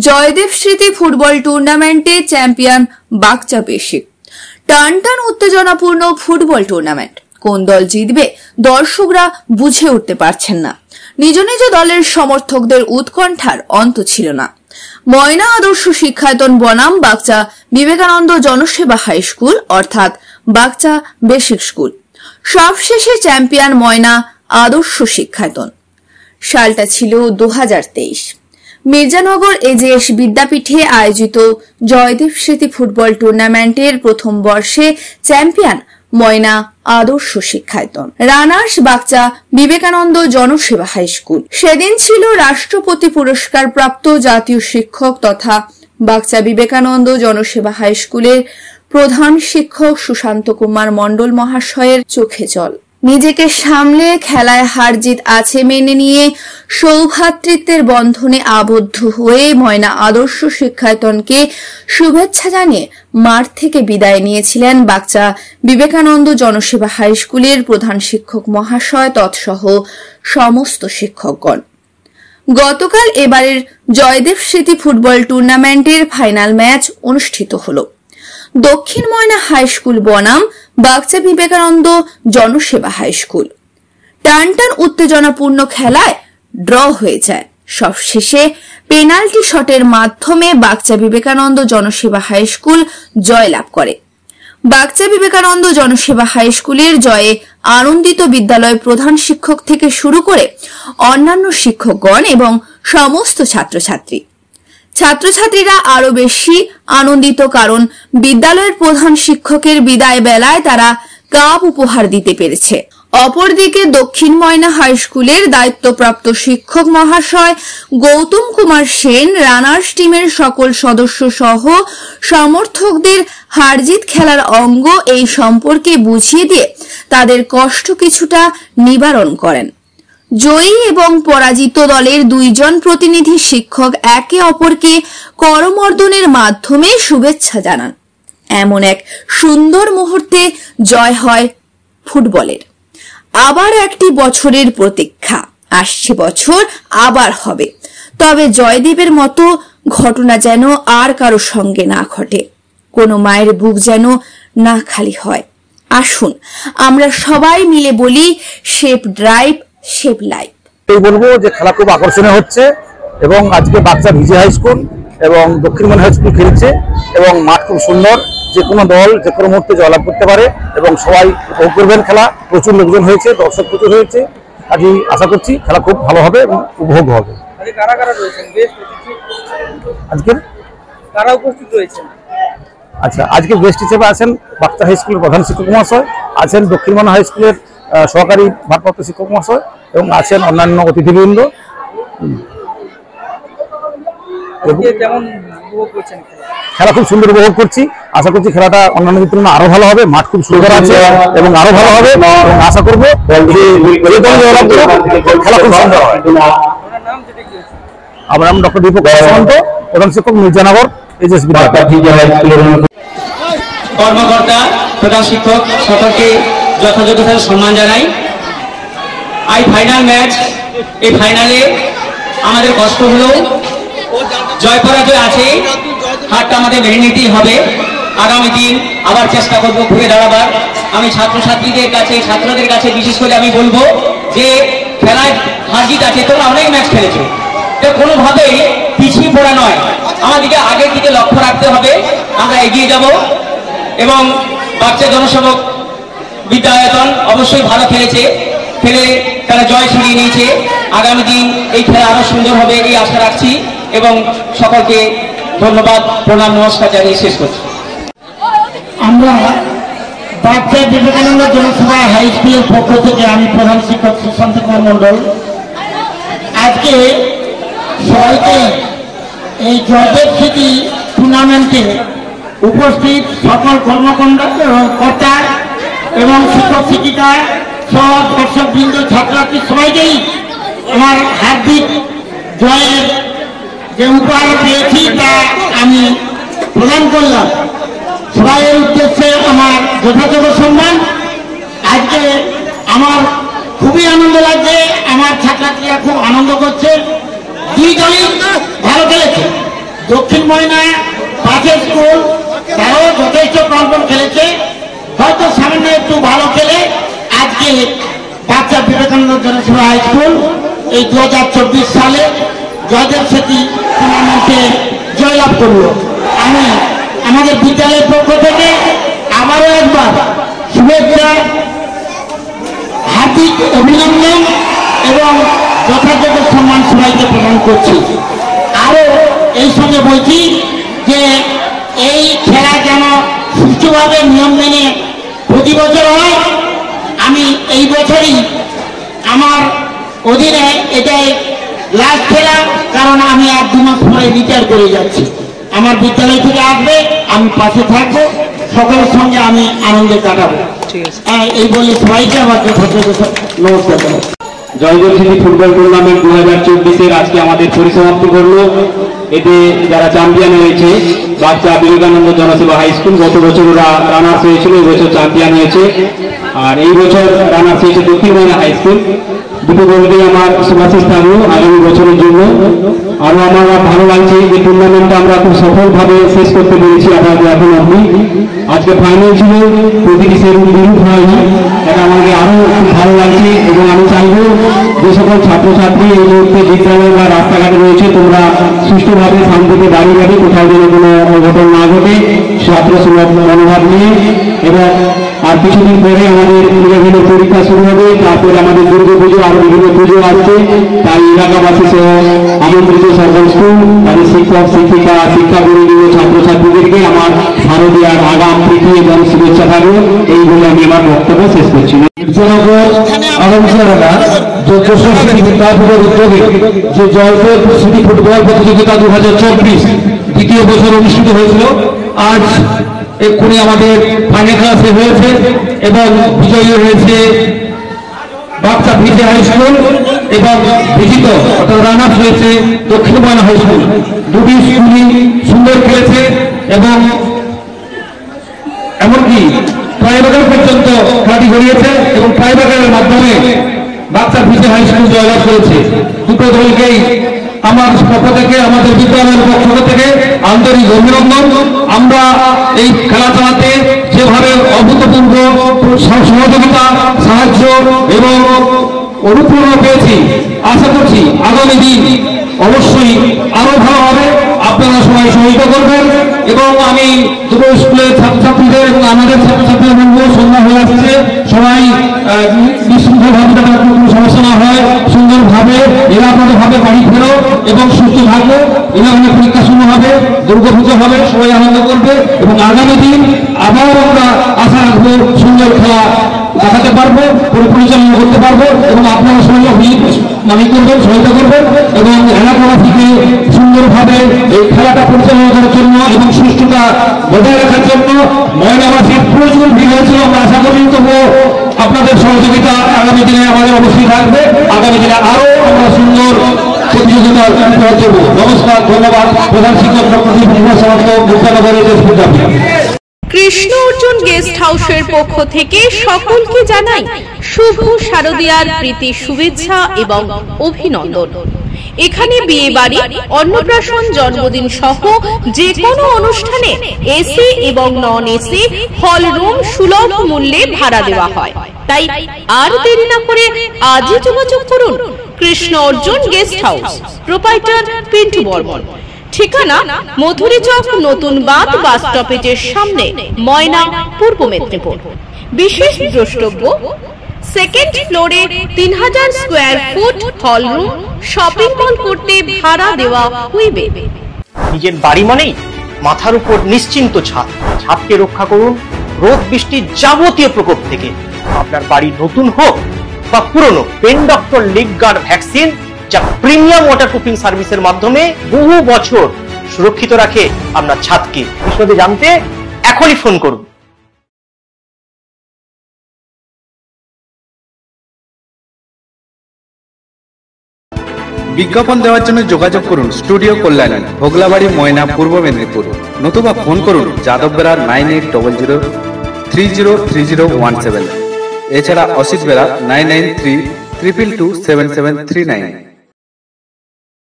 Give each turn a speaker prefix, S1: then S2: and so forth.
S1: জয়দেব স্মৃতি ফুটবল টুর্নামেন্টে চ্যাম্পিয়ন বাগচা বেশিক। টান টান উত্তেজনাপূর্ণ ফুটবল টুর্নামেন্ট। কোন দল জিতবে দর্শকরা বুঝে উঠতে পারছেন না। নিজ নিজ দলের সমর্থকদের উৎকণ্ঠার অন্ত ছিল না। ময়না আদর্শ শিক্ষায়তন বনাম বাগচা বিবেকানন্দ জনসেবা হাই স্কুল অর্থাৎ বাগচা বেসিক স্কুল। সবশেষে চ্যাম্পিয়ন ময়না আদর্শ শিক্ষায়তন। সালটা ছিল 2023। মির্জানগর এজেএস বিদ্যাপীঠে আয়োজিত জয়দেব স্মৃতি ফুটবল টুর্নামেন্টের প্রথম বর্ষে champion Moyna Adarsha Shikshayatan, runners Bagcha Vivekananda Janaseva high school. সেদিন ছিল রাষ্ট্রপতি পুরস্কার প্রাপ্ত জাতীয় শিক্ষক তথা বাগচা বিবেকানন্দ জনসেবা হাই স্কুলের প্রধান শিক্ষক সুশান্ত কুমার মণ্ডল মহাশয়ের চোখে জল। নিজেকে সামলে খেলায় হার জিত আছে মেনে নিয়ে সৌভ্রাতৃত্বের বন্ধনে আবদ্ধ হয়ে ময়না আদর্শ শিক্ষায়তনকে শুভেচ্ছা জানিয়ে মাঠ থেকে বিদায় নিয়েছিলেন বাগচা বিবেকানন্দ জনসেবা হাই স্কুলের প্রধান শিক্ষক মহাশয় তৎসহ সমস্ত শিক্ষকগণ। গতকাল এবারের জয়দেব স্মৃতি ফুটবল টুর্নামেন্টের ফাইনাল ম্যাচ অনুষ্ঠিত হল। দক্ষিণ ময়না হাই স্কুল বনাম বাগচা বিবেকানন্দ জনসেবা হাই স্কুল। টান টান উত্তেজনাপূর্ণ খেলায় ড্র হয়ে যায়। সবশেষে পেনাল্টি শটের মাধ্যমে বাগচা বিবেকানন্দ জনসেবা হাই স্কুল জয়লাভ করে। বাগচা বিবেকানন্দ জনসেবা হাই স্কুলের জয়ে আনন্দিত বিদ্যালয় প্রধান শিক্ষক থেকে শুরু করে অন্যান্য শিক্ষকগণ এবং সমস্ত ছাত্রছাত্রী। ছাত্রছাত্রীরা আরো বেশি আনন্দিত, কারণ বিদ্যালয়ের প্রধান শিক্ষকের বিদায় বেলায় তারা কাপ উপহার দিতে পেরেছে। অপরদিকে দক্ষিণ ময়না হাই স্কুলের দায়িত্বপ্রাপ্ত শিক্ষক মহাশয় গৌতম কুমার সেন রানার্স টিমের সকল সদস্য সহ সমর্থকদের হারজিত খেলার অঙ্গ এই সম্পর্কে বুঝিয়ে দিয়ে তাদের কষ্ট কিছুটা নিবারণ করেন। জয়ী এবং পরাজিত দলের দুইজন প্রতিনিধি শিক্ষক একে অপরকে করমর্দনের মাধ্যমে শুভেচ্ছা জানান। এমন এক সুন্দর মুহূর্তে জয় হয় ফুটবলের। আবার একটি বছরের প্রতীক্ষা, আসছে বছর আবার হবে, তবে জয়দেবের মতো ঘটনা যেন আর কারো সঙ্গে না ঘটে, কোনো মায়ের বুক যেন না খালি হয়। আসুন আমরা সবাই মিলে বলি, সেভ ড্রাইভ সেভ লাইফ।
S2: এই বলবো যে খেলা খুব আকর্ষণীয় হচ্ছে এবং আজকে বাগচা ভিজে হাই স্কুল এবং দক্ষিণ ময়না হাই স্কুল খেলছে এবং মাঠ খুব সুন্দর। যে কোনো দল যে কোনো মুহূর্তে জয়লাভ করতে পারে এবং সবাই উপভোগ করবেন খেলা। প্রচুর লোকজন হয়েছে, দর্শক প্রচুর হয়েছে। আজকে আশা করছি খেলা খুব ভালো হবে এবং উপভোগ হবে। আচ্ছা, আজকে গেস্ট হিসেবে আছেন বাগচা হাই স্কুলের প্রধান শিক্ষক মহাশয়, আছেন দক্ষিণ ময়না হাই স্কুলের সহকারী ভারপ্রাপ্ত শিক্ষক মহাশয় এবং আছেন অন্যান্য অতিথিবৃন্দ। খেলা খুব সুন্দর উপভোগ করছি। আশা করছি খেলাটা অন্যান্য তুলনায় আরো ভালো হবে। মাঠ খুব সুন্দর আছে এবং আরো ভালো হবে এবং আশা করবো খেলা খুব সুন্দর হয়। আমার নাম ডক্টর দীপক সামন্ত, প্রধান শিক্ষক মির্জানগর এজেএস বিদ্যাপীঠ।
S3: কর্মকর্তা প্রধান শিক্ষক সকলকে যথাযথ সম্মান জানাই। আজ ফাইনাল ম্যাচ, এই ফাইনালে আমাদের কষ্ট হলো, জয় পরাজয় আছে, হারটা আমাদের মেনে নিতেই হবে। আগামী দিন আবার চেষ্টা করবো ঘুরে দাঁড়াবার। আমি ছাত্রছাত্রীদের কাছে, ছাত্রদের কাছে বিশেষ করে আমি বলবো যে খেলায় হার জিত আছে, তোমরা অনেক ম্যাচ খেলেছো, তো কোনোভাবেই পিছিয়ে পড়া নয়, আমাদেরকে আগের দিকে লক্ষ্য রাখতে হবে। আমরা এগিয়ে যাব এবং বাগচা জনসেবক বিদ্যায়তন অবশ্যই ভালো খেলেছে, খেলে তারা জয় ছিনিয়ে নিয়েছে। আগামী দিন এই খেলা আরো সুন্দর হবে এই আশা রাখছি এবং সকলকে ধন্যবাদ, প্রণাম, নমস্কার জানিয়ে শেষ করছি।
S4: আমরা বাগচা বিবেকানন্দ জনসেবা হাই স্কুলের পক্ষ থেকে আমি প্রধান শিক্ষক সুশান্ত কুমার মণ্ডল আজকে সবাইকে এই জয়দেব স্মৃতি টুর্নামেন্টে উপস্থিত সকল কর্মকর্তা এবং শিক্ষক শিক্ষিকা সহ দর্শকবৃন্দ, ছাত্রছাত্রী সবাইকেই আমার হার্দিক জয়ের যে উপহার পেয়েছি তা আমি প্রদান করলাম। সবাইয়ের উদ্দেশ্যে আমার যথাযথ সম্মান। আজকে আমার খুবই আনন্দ লাগছে, আমার ছাত্রছাত্রীরা খুব আনন্দ করছে। দুই দলই ভালো খেলেছে, দক্ষিণ ময়না পাশের স্কুল তারাও যথেষ্ট প্রাণপণ খেলেছে, হয়তো সামনে একটু ভালো খেলে আজকে বাচ্চা বিবেকানন্দ জনসেবা হাই স্কুল এই 2024 সালে জয়দেব সেতী টুর্নামেন্টে জয়লাভ করল। আমি আমাদের বিদ্যালয়ের পক্ষ থেকে আবারও একবার শুভেচ্ছা, হার্দিক অভিনন্দন এবং যথাযথ সম্মান সবাইকে প্রদান করছি। আরও এই সঙ্গে বলছি যে এই খেলা যেন সুষ্ঠুভাবে নিয়ম মেনে প্রতি বছর হয়। আমি এই বছরই আমার অধীনে এটাই লাস্ট খেলা, কারণ আমি আর 2 মাস পরে রিটায়ার করে যাচ্ছি। আমার বিদ্যালয় থেকে আসবে, আমি পাশে থাকবো, সকলের সঙ্গে আমি আনন্দে কাটাবো। এই বলে সবাইকে আমার যথাযথ নমস্কার জানাই।
S3: জয়দেব সেতী ফুটবল টুর্নামেন্ট 2024 আজকে আমাদের পরিসমাপ্তি করলো। এতে যারা চ্যাম্পিয়ন হয়েছে বাচ্চা বিবেকানন্দ জনসেবা হাই স্কুল, গত বছর ওরা রানার্স হয়েছিল, এই বছর চ্যাম্পিয়ন হয়েছে। আর এই বছর রানার্স হয়েছে দক্ষিণ ময়না হাই স্কুল। দুটো দলকেই আমার শুভাশিস থাকলো আগামী বছরের জন্য। আরও আমার ভালো লাগছে যে টুর্নামেন্টটা আমরা খুব সফলভাবে শেষ করতে পেরেছি আমাদের এখন অবধি। আজকে ফাইনাল ছিল, প্রতিটি সেরকম বিরূপ হয়নি, এটা আমাকে আরও খুব ভালো লাগছে। এবং আমি চাইবো যে সকল ছাত্রছাত্রী এই মুহূর্তে বিদ্যালয় বা রাস্তাঘাটে রয়েছে, তোমরা সুষ্ঠুভাবে শান্তিতে দাঁড়িয়ে যাবে, কোথাও যেন কোনো অঘটন না ঘটে, ছাত্র সুলভ মনোভাব নিয়ে। এবং আর কিছুদিন পরে আমাদের বিভিন্ন পরীক্ষা শুরু হবে, তারপরে আমাদের দুর্গাপুজো, আরো বিভিন্ন পুজো আসছে। তাই এলাকাবাসী সহ আমন্ত্রিত সকল স্কুল, তাদের শিক্ষক শিক্ষিকা, শিক্ষাকর্মী, ছাত্রছাত্রীদেরকে আমার শারদীয়ার আগাম প্রীতি এবং শুভেচ্ছা থাকবে। এই বলে আমি আমার বক্তব্য শেষ করছি। যে জয়পুর সিটি ফুটবল প্রতিযোগিতা 2024 দ্বিতীয় বছর অনুষ্ঠিত হয়েছিল, আজ এক্ষুনি আমাদের ফাইনাল খেলা শেষ হয়েছে এবং বিজয়ী হয়েছে বাচ্চা ভিজে হাই স্কুল এবং বিজিত অর্থাৎ রানার্স হয়েছে দক্ষিণ ময়না হাই স্কুল। দুটি স্কুলই সুন্দর খেলেছে এবং এমনকি ট্রাইব্যাকার পর্যন্ত খেলাটি গড়িয়েছে এবং ট্রাইব্যাকারের মাধ্যমে বাচ্চা ভিজে হাই স্কুল জয়লাভ করেছে। দুটো দলকেই আমার পক্ষ থেকে, আমাদের বিদ্যালয়ের পক্ষ থেকে আন্তরিক অভিনন্দন। আমরা এই খেলা চালাতে যেভাবে অভূতপূর্ব সহযোগিতা, সাহায্য এবং অনুপ্রেরণা পেয়েছি, আশা করছি আগামী দিন অবশ্যই আরো ভালো হবে। আপনারা সবাই সহযোগিতা করবেন এবং আমি দুটো স্কুলের ছাত্রছাত্রীদের এবং আমাদের ছাত্রছাত্রীদের বলবো, সন্ধ্যা হয়ে আসছে, সবাই বিশৃঙ্খলভাবে কোনো সমস্যা না হয়, সুন্দরভাবে নিরাপদভাবে বাড়ি ফেরো এবং সুস্থ থাকবো। এখানে পরীক্ষা শুরু হবে, দুর্গাপুজো হবে, সবাই আনন্দ করবে এবং আগামী দিন আবার আমরা আশা রাখবো সুন্দর খেলা দেখাতে পারবো, পরিচালনা করতে পারবো এবং আপনারা সবাই করবেন, সহায়তা করবেন এবং এলাকাবাসীকে সুন্দরভাবে এই খেলাটা পরিচালনা করার জন্য এবং সুষ্ঠুতা বজায় রাখার জন্য ময়নাবাসীর প্রয়োজন ভিড় হয়েছিল। আমরা আশা করি তবুও আপনাদের সহযোগিতা আগামী দিনে আমাদের অবশ্যই থাকবে। আগামী দিনে আরো আমরা সুন্দর প্রতিযোগিতা করব। নমস্কার, ধন্যবাদ। প্রধান শিক্ষক ডক্টর
S1: কৃষ্ণ অর্জুন গেস্ট হাউসের পক্ষ থেকে সকলকে জানাই শুভ শারদীয়ার প্রীতি শুভেচ্ছা এবং অভিনন্দন। এখানে বিয়ে বাড়ি, অন্নপ্রাশন, জন্মদিন সহ যে কোনো অনুষ্ঠানে এসি এবং নন এসি হল রুম সুলভ মূল্যে ভাড়া দেওয়া হয়। তাই আর দেরি না করে আজই যোগাযোগ করুন Krishna Arjun guest house, proprietor Pintu Barman. ঠিকানা মধুরী চক, নতুন বাঁধ বাস স্টপেজের সামনে, ময়না, পূর্ব মেদিনীপুর। বিশেষ দ্রষ্টব্য, সেকেন্ড ফ্লোরে 3000 square foot hall room, shopping mall করতে ভাড়া দেওয়া হইবে।
S5: নিজের বাড়ি মানেই মাথার উপর নিশ্চিন্ত ছাদ। ছাদকে রক্ষা করুন রোদ বৃষ্টির যাবতীয় প্রকোপ থেকে। আপনার বাড়ি নতুন হোক বা পুরনো, pen doctor leak guard vaccine, যা প্রিমিয়াম ওয়াটারপ্রুফিং সার্ভিসের মাধ্যমে বহু বছর সুরক্ষিত রাখে আপনার ছাদকে। বিশদে জানতে এখনই ফোন করুন।
S6: বিজ্ঞাপন দেওয়ার জন্য যোগাযোগ করুন স্টুডিও কল্যাণী, ভোগলাবাড়ি, ময়না, পূর্ব মেদিনীপুর। নতুবা ফোন করুন যাদব বেড়া 9800303017। এছাড়া অসিত বেড়া 9932227739।